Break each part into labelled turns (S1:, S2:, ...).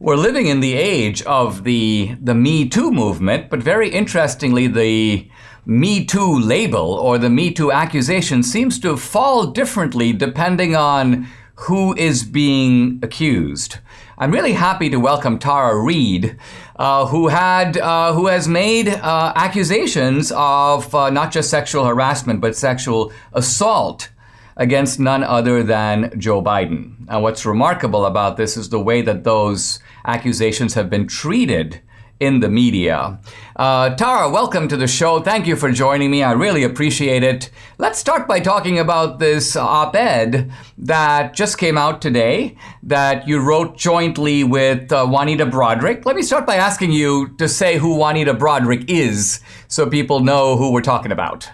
S1: We're living in the age of the Me Too movement, but very interestingly, the Me Too label or the Me Too accusation seems to fall differently depending on who is being accused. I'm really happy to welcome Tara Reade, who has made accusations of not just sexual harassment, but sexual assault against none other than Joe Biden. And what's remarkable about this is the way that those accusations have been treated in the media. Tara, welcome to the show. Thank you for joining me. I really appreciate it. Let's start by talking about this op-ed that just came out today that you wrote jointly with Juanita Broaddrick. Let me start by asking you to say who Juanita Broaddrick is so people know who we're talking about.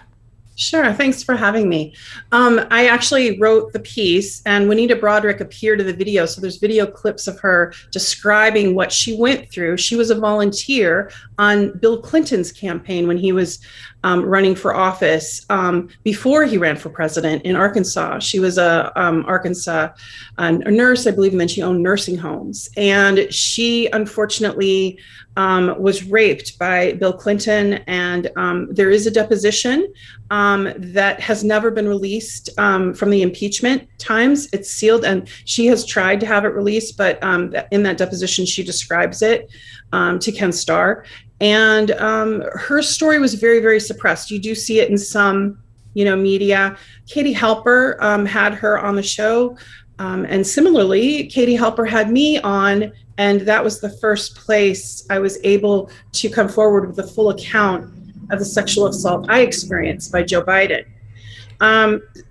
S2: Sure. Thanks for having me. I actually wrote the piece, and Juanita Broaddrick appeared in the video. So there's video clips of her describing what she went through. She was a volunteer on Bill Clinton's campaign when he was running for office before he ran for president in Arkansas. She was a nurse, I believe, and then she owned nursing homes. And she unfortunately was raped by Bill Clinton. And there is a deposition that has never been released from the impeachment times. It's sealed, and she has tried to have it released, but in that deposition, she describes it to Ken Starr. And her story was very, very suppressed. You do see it in some, media. Katie Halper had her on the show. And similarly, Katie Halper had me on, and that was the first place I was able to come forward with a full account of the sexual assault I experienced by Joe Biden.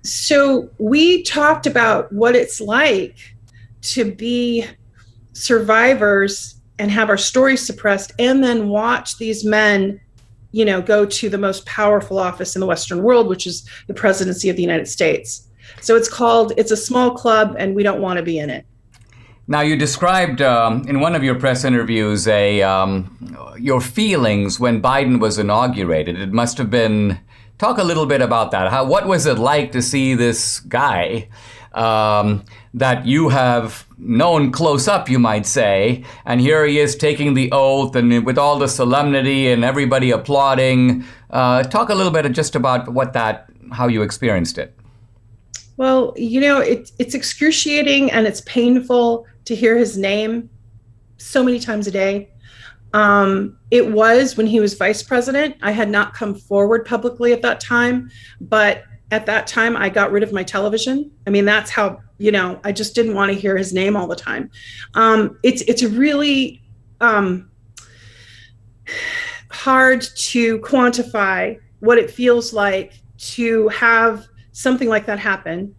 S2: So we talked about what it's like to be survivors and have our stories suppressed, and then watch these men, go to the most powerful office in the Western world, which is the presidency of the United States. So it's a small club, and we don't want to be in it.
S1: Now, you described in one of your press interviews your feelings when Biden was inaugurated. It must have been, talk a little bit about that. What was it like to see this guy that you have known close up, you might say, and here he is taking the oath and with all the solemnity and everybody applauding. Talk a little bit just about how you experienced it.
S2: Well, it's excruciating and it's painful to hear his name so many times a day. It was when he was vice president. I had not come forward publicly at that time, but at that time I got rid of my television. I mean, that's how, I just didn't want to hear his name all the time. It's really hard to quantify what it feels like to have something like that happen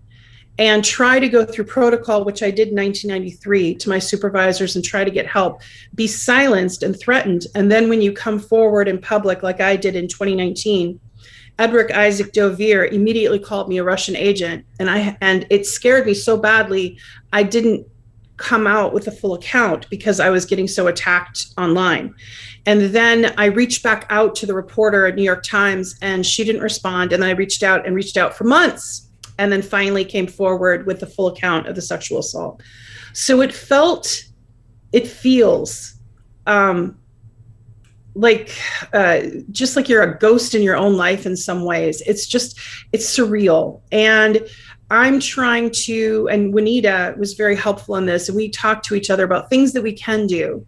S2: and try to go through protocol, which I did in 1993 to my supervisors, and try to get help, be silenced and threatened. And then when you come forward in public, like I did in 2019, Edric Isaac Dovere immediately called me a Russian agent. And it scared me so badly, I didn't come out with a full account because I was getting so attacked online. And then I reached back out to the reporter at New York Times, and she didn't respond. And then I reached out for months, and then finally came forward with the full account of the sexual assault. So it feels just like you're a ghost in your own life in some ways. It's surreal. And I'm trying to, and Juanita was very helpful in this, and we talked to each other about things that we can do,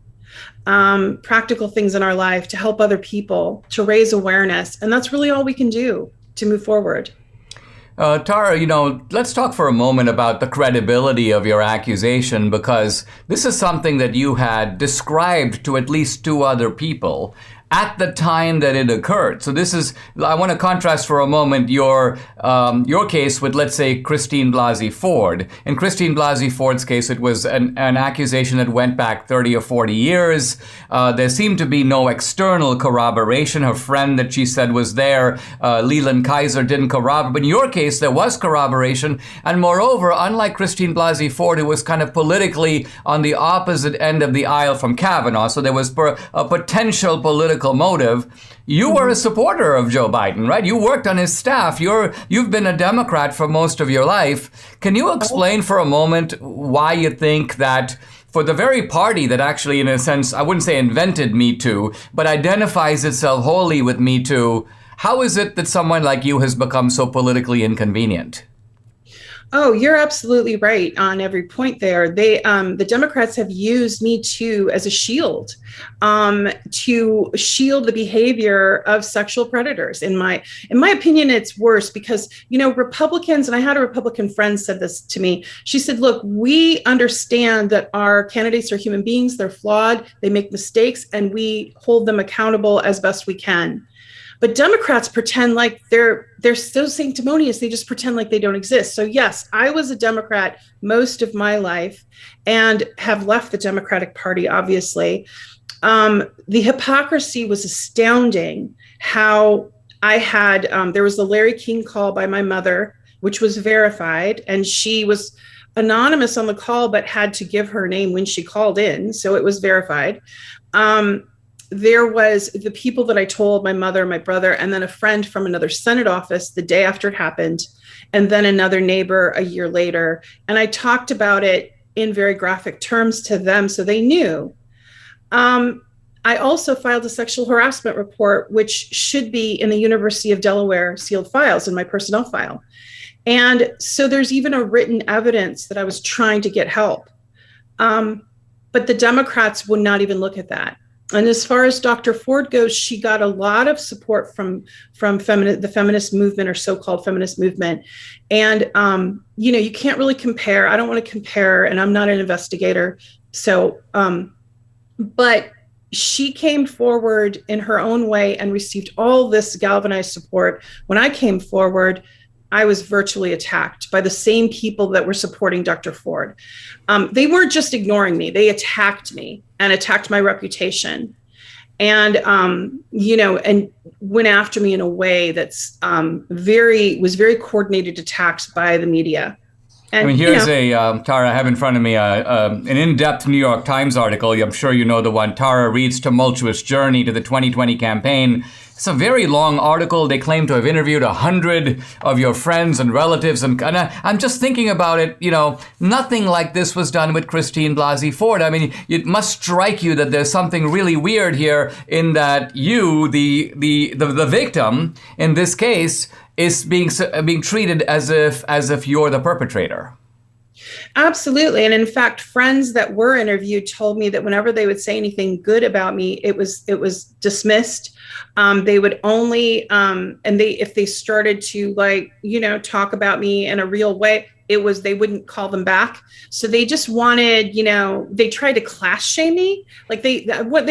S2: practical things in our life to help other people, to raise awareness. And that's really all we can do to move forward.
S1: Tara, let's talk for a moment about the credibility of your accusation, because this is something that you had described to at least two other people at the time that it occurred. So I want to contrast for a moment your case with, let's say, Christine Blasey Ford. In Christine Blasey Ford's case, it was an accusation that went back 30 or 40 years. There seemed to be no external corroboration. Her friend that she said was there, Leland Kaiser, didn't corroborate. But in your case, there was corroboration. And moreover, unlike Christine Blasey Ford, who was kind of politically on the opposite end of the aisle from Kavanaugh, so there was a potential political motive, you were a supporter of Joe Biden, right? You worked on his staff. You've been a Democrat for most of your life. Can you explain for a moment why you think that for the very party that actually, in a sense, I wouldn't say invented Me Too, but identifies itself wholly with Me Too. How is it that someone like you has become so politically inconvenient?
S2: Oh, you're absolutely right on every point there. The Democrats have used Me Too as a shield to shield the behavior of sexual predators. In my opinion, it's worse because, Republicans, and I had a Republican friend said this to me. She said, look, we understand that our candidates are human beings. They're flawed. They make mistakes, and we hold them accountable as best we can. But Democrats pretend like they're so sanctimonious. They just pretend like they don't exist. So yes, I was a Democrat most of my life and have left the Democratic Party, obviously. The hypocrisy was astounding. How I had, there was the Larry King call by my mother, which was verified, and she was anonymous on the call, but had to give her name when she called in. So it was verified. There was the people that I told, my mother, my brother, and then a friend from another Senate office the day after it happened, and then another neighbor a year later. And I talked about it in very graphic terms to them so they knew. I also filed a sexual harassment report, which should be in the University of Delaware sealed files in my personnel file. And so there's even a written evidence that I was trying to get help. But the Democrats would not even look at that. And as far as Dr. Ford goes, she got a lot of support from the feminist movement, or so-called feminist movement. And, you can't really compare. I don't want to compare, and I'm not an investigator. So, but she came forward in her own way and received all this galvanized support. When I came forward, I was virtually attacked by the same people that were supporting Dr. Ford. They weren't just ignoring me. They attacked me and attacked my reputation, and, and went after me in a way that's was very coordinated attacks by the media. And,
S1: here's Tara, I have in front of me an in-depth New York Times article. I'm sure you know the one, Tara Reade's Tumultuous Journey to the 2020 Campaign. It's a very long article. They claim to have interviewed 100 of your friends and relatives. And I'm just thinking about it, nothing like this was done with Christine Blasey Ford. I mean, it must strike you that there's something really weird here in that you, the victim in this case, is being treated as if you're the perpetrator.
S2: Absolutely. And in fact, friends that were interviewed told me that whenever they would say anything good about me, it was dismissed. They would only, if they started to talk about me in a real way, they wouldn't call them back. So they just wanted, they tried to class shame me. Like they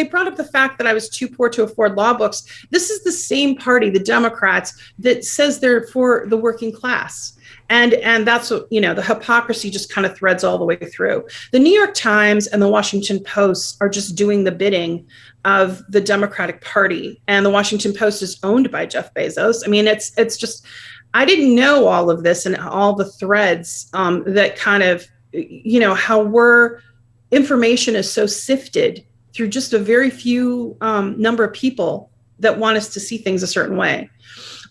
S2: brought up the fact that I was too poor to afford law books. This is the same party, the Democrats, that says they're for the working class. And that's what, the hypocrisy just kind of threads all the way through. The New York Times and the Washington Post are just doing the bidding of the Democratic Party. And the Washington Post is owned by Jeff Bezos. I mean, it's just, I didn't know all of this and all the threads that kind of, how information is so sifted through just a very few number of people that want us to see things a certain way.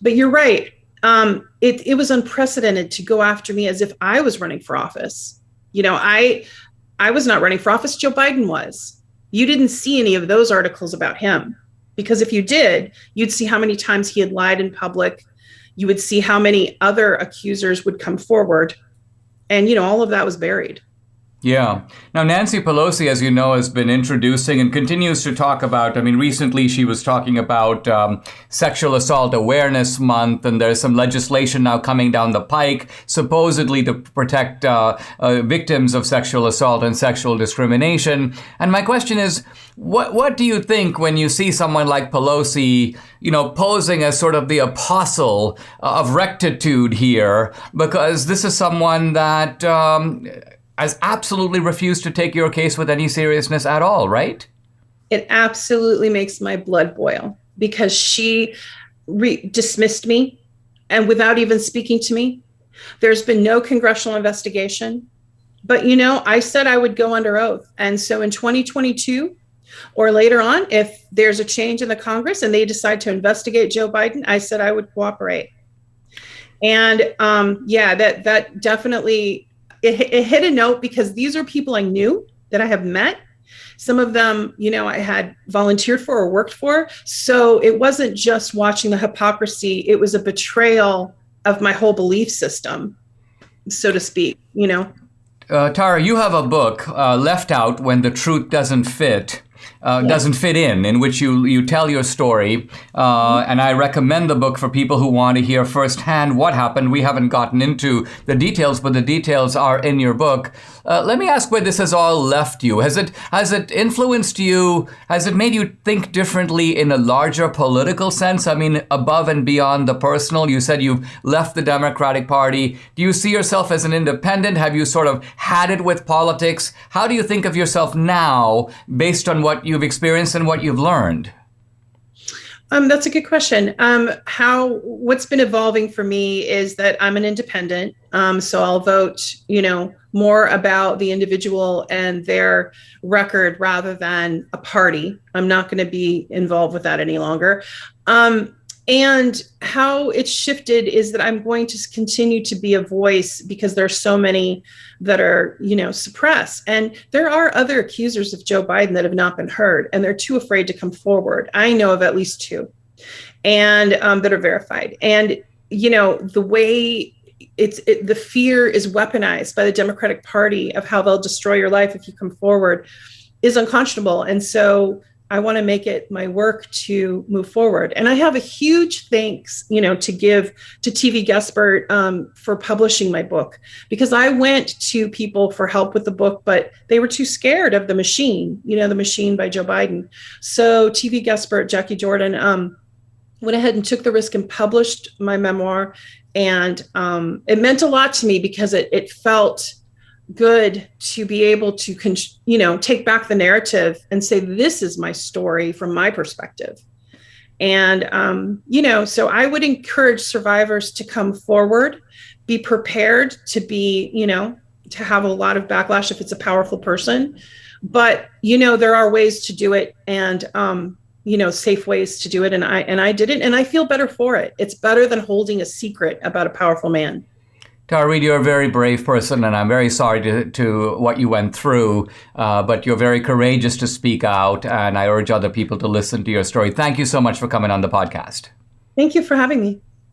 S2: But you're right. It was unprecedented to go after me as if I was running for office. I was not running for office. Joe Biden was. You didn't see any of those articles about him, because if you did, you'd see how many times he had lied in public. You would see how many other accusers would come forward. And, all of that was buried.
S1: Yeah. Now, Nancy Pelosi, as you know, has been introducing and continues to talk about, recently she was talking about Sexual Assault Awareness Month, and there's some legislation now coming down the pike, supposedly to protect victims of sexual assault and sexual discrimination. And my question is, what do you think when you see someone like Pelosi, posing as sort of the apostle of rectitude here? Because this is someone that has absolutely refused to take your case with any seriousness at all, right?
S2: It absolutely makes my blood boil, because she dismissed me and without even speaking to me. There's been no congressional investigation. But, I said I would go under oath. And so in 2022 or later on, if there's a change in the Congress and they decide to investigate Joe Biden, I said I would cooperate. And that definitely, it hit a note, because these are people I knew. that I have met. Some of them, I had volunteered for or worked for. So it wasn't just watching the hypocrisy. It was a betrayal of my whole belief system, so to speak,
S1: Tara, you have a book, Left Out When the Truth Doesn't Fit. Doesn't fit in which you tell your story. And I recommend the book for people who want to hear firsthand what happened. We haven't gotten into the details, but the details are in your book. Let me ask where this has all left you. Has it influenced you? Has it made you think differently in a larger political sense? I mean, above and beyond the personal. You said you've left the Democratic Party. Do you see yourself as an independent? Have you sort of had it with politics? How do you think of yourself now based on what you've experienced and what you've learned?
S2: That's a good question. What's been evolving for me is that I'm an independent. So I'll vote, more about the individual and their record rather than a party. I'm not going to be involved with that any longer. And how it's shifted is that I'm going to continue to be a voice because there are so many that are, suppressed. And there are other accusers of Joe Biden that have not been heard, and they're too afraid to come forward. I know of at least two, and that are verified. And, the way the fear is weaponized by the Democratic Party of how they'll destroy your life if you come forward is unconscionable. And so I want to make it my work to move forward. And I have a huge thanks, to give to TV Guestbert for publishing my book, because I went to people for help with the book, but they were too scared of The Machine, The Machine by Joe Biden. So TV Guestbert, Jackie Jordan, went ahead and took the risk and published my memoir. And it meant a lot to me because it felt good to be able to, take back the narrative and say, this is my story from my perspective. And, so I would encourage survivors to come forward, be prepared to be, to have a lot of backlash if it's a powerful person. But, there are ways to do it and, safe ways to do it. And I did it and I feel better for it. It's better than holding a secret about a powerful man.
S1: Tara Reade, you're a very brave person, and I'm very sorry to what you went through, but you're very courageous to speak out, and I urge other people to listen to your story. Thank you so much for coming on the podcast.
S2: Thank you for having me.